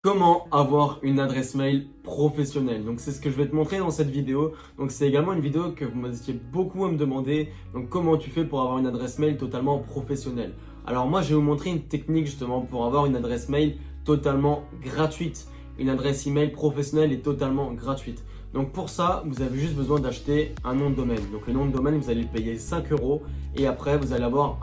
Comment avoir une adresse mail professionnelle? Donc c'est ce que je vais te montrer dans cette vidéo. Donc c'est également une vidéo que vous m'étiez beaucoup à me demander. Donc comment tu fais pour avoir une adresse mail totalement professionnelle? Alors moi je vais vous montrer une technique justement pour avoir une adresse mail totalement gratuite. Une adresse email professionnelle est totalement gratuite. Donc pour ça, vous avez juste besoin d'acheter un nom de domaine. Donc le nom de domaine, vous allez le payer 5 euros et après vous allez avoir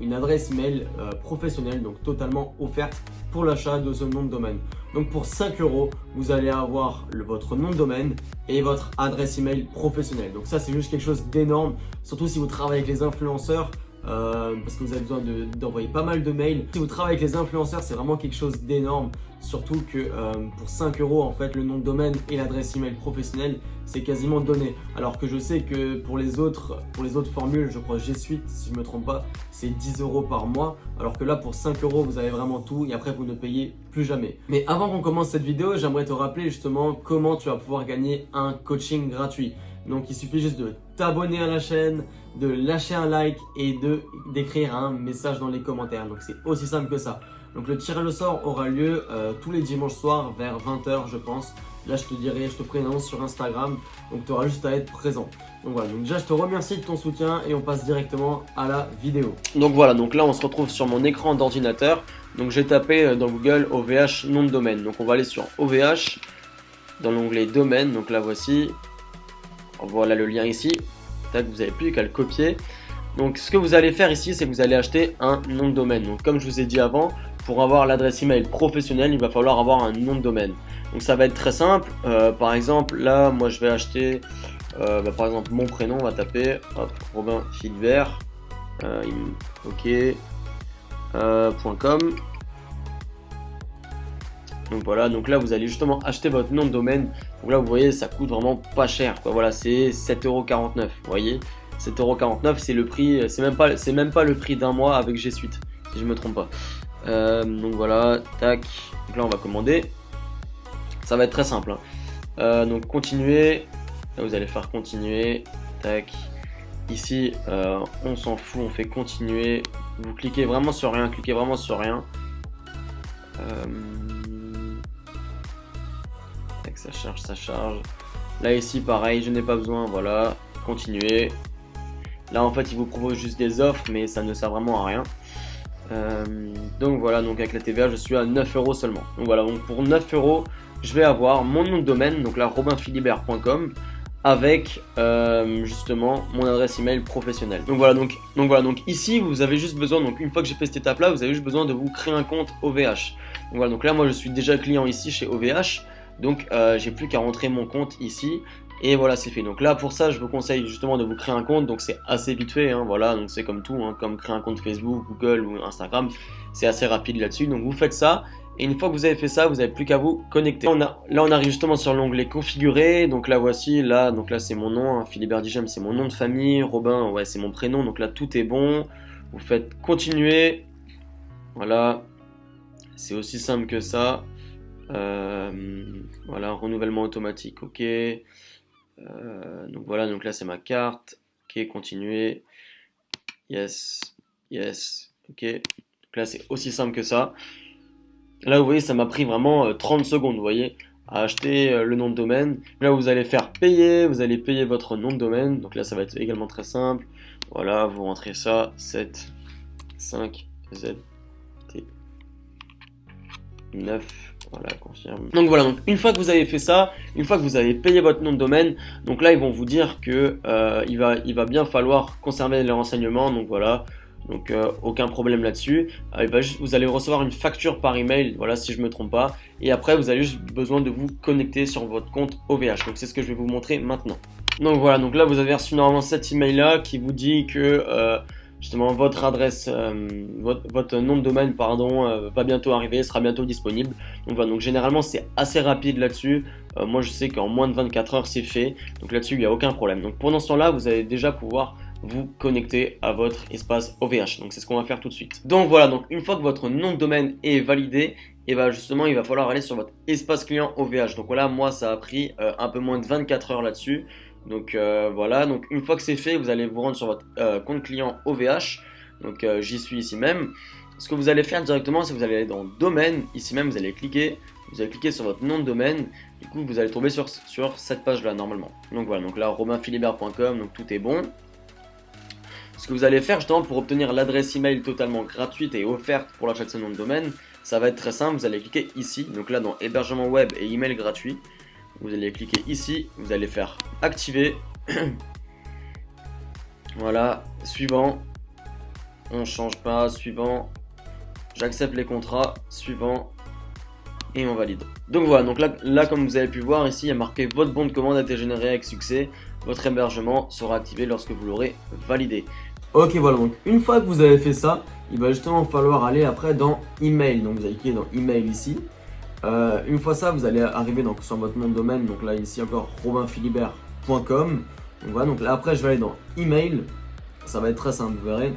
une adresse email professionnelle, donc totalement offerte pour l'achat de ce nom de domaine. Donc pour 5 euros, vous allez avoir votre nom de domaine et votre adresse email professionnelle. Donc ça, c'est juste quelque chose d'énorme, surtout si vous travaillez avec les influenceurs. Parce que vous avez besoin d'envoyer pas mal de mails. Si vous travaillez avec les influenceurs, c'est vraiment quelque chose d'énorme. Surtout que pour 5 euros, en fait, le nom de domaine et l'adresse email professionnelle, c'est quasiment donné. Alors que je sais que pour les autres formules, je crois G Suite, si je ne me trompe pas, c'est 10 euros par mois. Alors que là, pour 5 euros, vous avez vraiment tout et après, vous ne payez plus jamais. Mais avant qu'on commence cette vidéo, j'aimerais te rappeler justement comment tu vas pouvoir gagner un coaching gratuit. Donc il suffit juste de t'abonner à la chaîne, de lâcher un like et d'écrire un message dans les commentaires. Donc c'est aussi simple que ça. Donc le tirage au sort aura lieu tous les dimanches soirs vers 20h je pense. Là je te ferai une annonce sur Instagram. Donc tu auras juste à être présent. Donc voilà, donc déjà je te remercie de ton soutien et on passe directement à la vidéo. Donc voilà, donc là on se retrouve sur mon écran d'ordinateur. Donc j'ai tapé dans Google OVH nom de domaine. Donc on va aller sur OVH dans l'onglet domaine. Donc là voici. Voilà le lien ici. Tac, vous n'avez plus qu'à le copier. Donc ce que vous allez faire ici, c'est que vous allez acheter un nom de domaine. Donc comme je vous ai dit avant, pour avoir l'adresse email professionnelle, il va falloir avoir un nom de domaine. Donc ça va être très simple. Par exemple, là, moi je vais acheter, par exemple, mon prénom, on va taper, hop, Robin Philibert, ok, .com. Donc voilà, donc là vous allez justement acheter votre nom de domaine. Donc là vous voyez, ça coûte vraiment pas cher, quoi. Voilà, c'est 7,49€. Vous voyez, 7,49€, c'est le prix, c'est même pas le prix d'un mois avec G Suite, si je me trompe pas. Donc voilà, tac. Donc là on va commander. Ça va être très simple, hein. Donc continuer. Là vous allez faire continuer. Tac. Ici, on s'en fout, on fait continuer. Vous cliquez vraiment sur rien, cliquez vraiment sur rien. Ça charge, ça charge. Là ici pareil, je n'ai pas besoin, voilà, continuer. Là en fait il vous propose juste des offres mais ça ne sert vraiment à rien. Donc voilà, donc avec la TVA je suis à 9 euros seulement. Donc voilà, donc pour 9 euros je vais avoir mon nom de domaine, donc là robinphilibert.com avec justement mon adresse email professionnelle. Donc voilà, donc ici vous avez juste besoin, donc une fois que j'ai fait cette étape là, vous avez juste besoin de vous créer un compte OVH. Donc voilà, donc là moi je suis déjà client ici chez OVH. Donc j'ai plus qu'à rentrer mon compte ici et voilà, c'est fait. Donc là pour ça je vous conseille justement de vous créer un compte. Donc c'est assez vite fait, hein, voilà, donc c'est comme tout, hein, comme créer un compte Facebook, Google ou Instagram, c'est assez rapide là-dessus. Donc vous faites ça et une fois que vous avez fait ça, vous n'avez plus qu'à vous connecter. Là on arrive justement sur l'onglet configurer. Donc là voici, donc là c'est mon nom, hein, Philibert Digem c'est mon nom de famille, Robin ouais c'est mon prénom. Donc là tout est bon. Vous faites continuer. Voilà, c'est aussi simple que ça. Voilà, renouvellement automatique, ok. Donc voilà, donc là c'est ma carte. Ok, continuer. Yes, yes, ok. Donc là c'est aussi simple que ça. Là vous voyez, ça m'a pris vraiment 30 secondes, vous voyez, à acheter le nom de domaine. Là vous allez faire payer, vous allez payer votre nom de domaine. Donc là ça va être également très simple. Voilà, vous rentrez ça, 7, 5, Z, T, 9. Voilà, confirme. Donc voilà, donc une fois que vous avez fait ça, une fois que vous avez payé votre nom de domaine, donc là ils vont vous dire que il va bien falloir conserver les renseignements. Donc voilà, donc aucun problème là-dessus. Vous allez recevoir une facture par email, voilà si je me trompe pas. Et après vous avez juste besoin de vous connecter sur votre compte OVH. Donc c'est ce que je vais vous montrer maintenant. Donc voilà, donc là vous avez reçu normalement cet email là qui vous dit que justement votre adresse, votre nom de domaine pardon, va bientôt arriver, sera bientôt disponible. Donc voilà, donc généralement c'est assez rapide là-dessus. Moi je sais qu'en moins de 24 heures c'est fait. Donc là-dessus il n'y a aucun problème. Donc pendant ce temps-là vous allez déjà pouvoir vous connecter à votre espace OVH. Donc c'est ce qu'on va faire tout de suite. Donc voilà, donc une fois que votre nom de domaine est validé, et bien justement il va falloir aller sur votre espace client OVH. Donc voilà, moi ça a pris un peu moins de 24 heures là-dessus. Donc voilà, donc une fois que c'est fait, vous allez vous rendre sur votre compte client OVH. Donc j'y suis ici même. ce que vous allez faire directement, c'est que vous allez aller dans domaine, ici même vous allez cliquer sur votre nom de domaine, du coup vous allez tomber sur cette page là normalement. Donc voilà, donc là robinphilibert.com, donc tout est bon. Ce que vous allez faire justement pour obtenir l'adresse email totalement gratuite et offerte pour l'achat de ce nom de domaine, ça va être très simple, vous allez cliquer ici, donc là dans hébergement web et email gratuit, vous allez cliquer ici, vous allez faire activer, voilà, suivant, on change pas, suivant, j'accepte les contrats, suivant, et on valide. Donc voilà, donc là comme vous avez pu voir ici, il y a marqué votre bon de commande a été généré avec succès, votre hébergement sera activé lorsque vous l'aurez validé. Ok, voilà, donc une fois que vous avez fait ça, il va justement falloir aller après dans email. Donc vous allez cliquer dans email ici. Une fois ça, vous allez arriver donc sur votre nom de domaine. Donc là ici encore robinphilibert.com. Donc voilà, donc là après je vais aller dans email. Ça va être très simple, vous verrez.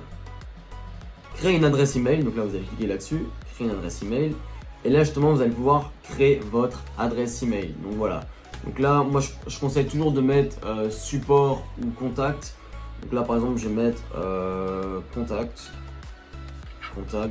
Créer une adresse email. Donc là vous allez cliquer là-dessus, créer une adresse email. Et là justement vous allez pouvoir créer votre adresse email. Donc voilà. Donc là moi je conseille toujours de mettre support ou contact. Donc là par exemple je vais mettre contact,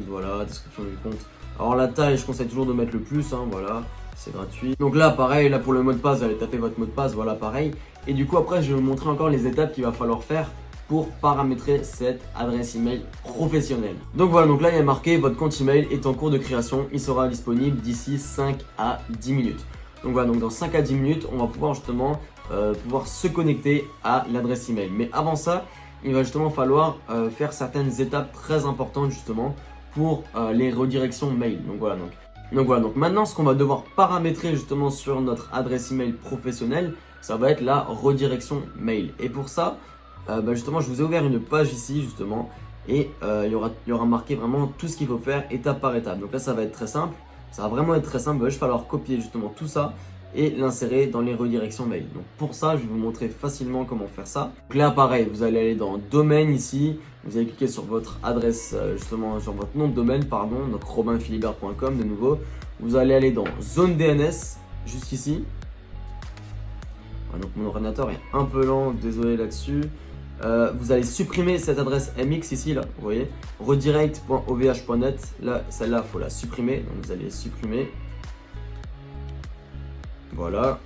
voilà, description du compte. Alors la taille je conseille toujours de mettre le plus, hein, voilà, c'est gratuit. Donc là pareil, là pour le mot de passe, vous allez taper votre mot de passe, voilà pareil. Et du coup après je vais vous montrer encore les étapes qu'il va falloir faire pour paramétrer cette adresse email professionnelle. Donc voilà, donc là il y a marqué votre compte email est en cours de création, il sera disponible d'ici 5 à 10 minutes. Donc voilà, donc dans 5 à 10 minutes, on va pouvoir justement pouvoir se connecter à l'adresse email. Mais avant ça, il va justement falloir faire certaines étapes très importantes justement pour les redirections mail. Donc voilà, donc maintenant ce qu'on va devoir paramétrer justement sur notre adresse email professionnelle, ça va être la redirection mail. Et pour ça, justement, je vous ai ouvert une page ici justement et il y aura marqué vraiment tout ce qu'il faut faire étape par étape. Donc là, ça va être très simple. Ça va vraiment être très simple. Il va juste falloir copier justement tout ça et l'insérer dans les redirections mail. Donc pour ça, je vais vous montrer facilement comment faire ça. Donc là, pareil, vous allez aller dans domaine ici. Vous allez cliquer sur votre adresse, justement sur votre nom de domaine, pardon, donc robinphilibert.com de nouveau. Vous allez aller dans zone DNS, jusqu'ici. Donc mon ordinateur est un peu lent, désolé là-dessus. Vous allez supprimer cette adresse MX ici, là, vous voyez, redirect.ovh.net, là, celle-là, il faut la supprimer, donc vous allez supprimer. Voilà.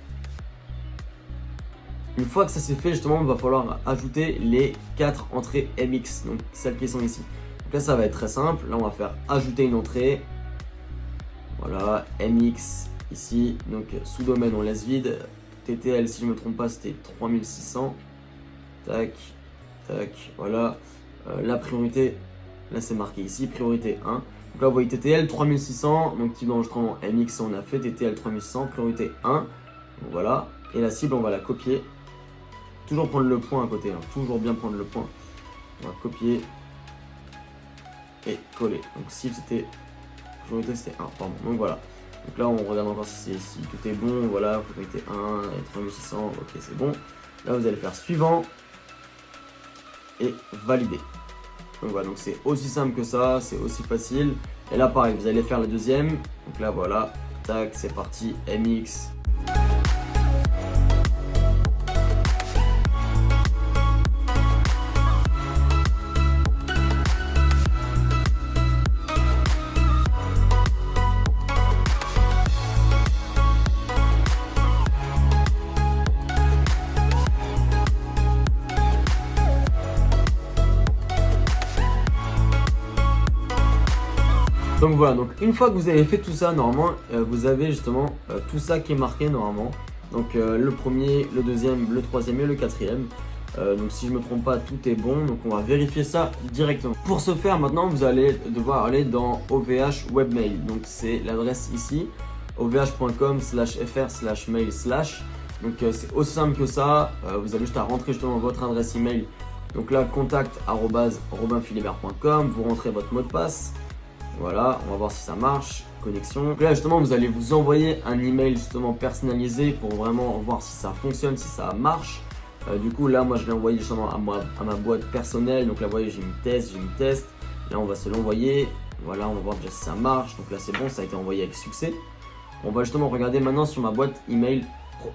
Une fois que ça c'est fait, justement, il va falloir ajouter les 4 entrées MX, donc celles qui sont ici. Donc là, ça va être très simple. Là, on va faire ajouter une entrée. Voilà, MX ici, donc sous-domaine, on laisse vide. TTL, si je ne me trompe pas, c'était 3600. Tac, tac, voilà. La priorité, là c'est marqué ici, priorité 1. Donc là vous voyez TTL 3600, donc type d'enregistrement MX on a fait, TTL 3600, priorité 1. Donc voilà, et la cible on va la copier. Toujours prendre le point à côté, hein. Toujours bien prendre le point. On va copier et coller. Donc cible c'était, priorité c'était 1, pardon. Donc voilà. Donc là on regarde encore si tout est bon, voilà, priorité 1, et 3600, ok c'est bon. Là vous allez faire suivant et valider. Donc voilà, donc c'est aussi simple que ça, c'est aussi facile. Et là pareil, vous allez faire la deuxième. Donc là voilà, tac, c'est parti, MX. Donc voilà, donc une fois que vous avez fait tout ça, normalement, vous avez justement tout ça qui est marqué normalement. Donc le premier, le deuxième, le troisième et le quatrième. Donc si je ne me trompe pas, tout est bon. Donc on va vérifier ça directement. Pour ce faire, maintenant, vous allez devoir aller dans OVH Webmail. Donc c'est l'adresse ici, ovh.com/fr/mail/. Donc c'est aussi simple que ça. Vous avez juste à rentrer justement votre adresse email. Donc là, contact@robinphilibert.com. Vous rentrez votre mot de passe. Voilà, on va voir si ça marche. Connexion. Donc là justement vous allez vous envoyer un email justement personnalisé pour vraiment voir si ça fonctionne, si ça marche. Du coup là moi je l'ai envoyé justement à ma boîte personnelle. Donc là vous voyez j'ai mis test. Là on va se l'envoyer. Voilà, on va voir déjà si ça marche. Donc là c'est bon, ça a été envoyé avec succès. On va justement regarder maintenant sur ma boîte email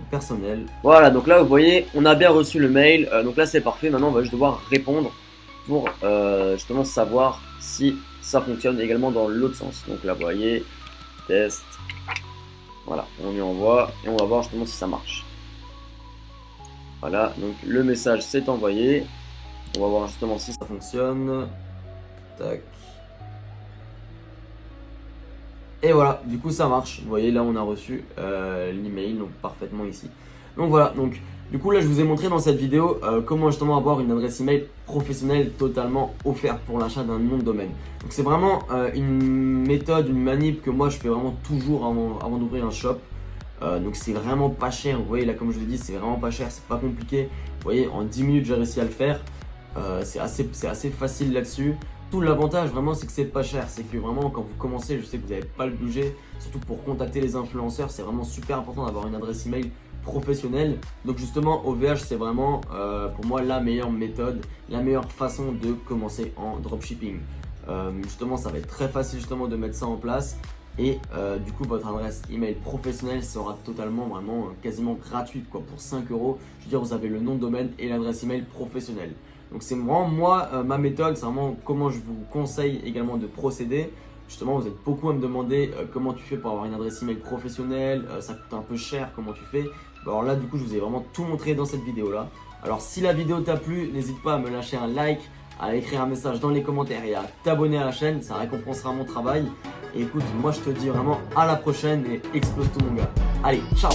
personnelle. Voilà, donc là vous voyez on a bien reçu le mail. Donc là c'est parfait, maintenant on va juste devoir répondre pour justement savoir si ça fonctionne également dans l'autre sens. Donc là, vous voyez, test. Voilà, on lui envoie et on va voir justement si ça marche. Voilà, donc le message s'est envoyé. On va voir justement si ça fonctionne. Tac. Et voilà, du coup ça marche. Vous voyez là on a reçu l'email donc parfaitement ici. Donc voilà, donc du coup là je vous ai montré dans cette vidéo comment justement avoir une adresse email professionnelle totalement offerte pour l'achat d'un nom de domaine. Donc c'est vraiment une méthode, une manip que moi je fais vraiment toujours avant d'ouvrir un shop. Donc c'est vraiment pas cher, vous voyez là comme je vous l'ai dit c'est vraiment pas cher, c'est pas compliqué. Vous voyez en 10 minutes j'ai réussi à le faire, c'est assez facile là-dessus. Tout l'avantage vraiment c'est que c'est pas cher, c'est que vraiment quand vous commencez, je sais que vous n'avez pas le budget, surtout pour contacter les influenceurs, c'est vraiment super important d'avoir une adresse email professionnelle. Donc justement OVH c'est vraiment pour moi la meilleure méthode, la meilleure façon de commencer en dropshipping. Justement ça va être très facile justement de mettre ça en place. Et du coup votre adresse email professionnelle sera totalement vraiment quasiment gratuite quoi, pour 5 euros. Je veux dire vous avez le nom de domaine et l'adresse email professionnelle. Donc c'est vraiment moi ma méthode, c'est vraiment comment je vous conseille également de procéder. Justement vous êtes beaucoup à me demander comment tu fais pour avoir une adresse email professionnelle, ça coûte un peu cher, comment tu fais. Alors là du coup je vous ai vraiment tout montré dans cette vidéo là. Alors si la vidéo t'a plu, n'hésite pas à me lâcher un like, à écrire un message dans les commentaires et à t'abonner à la chaîne, ça récompensera mon travail. Et écoute, moi je te dis vraiment à la prochaine et explose tout mon gars. Allez, ciao!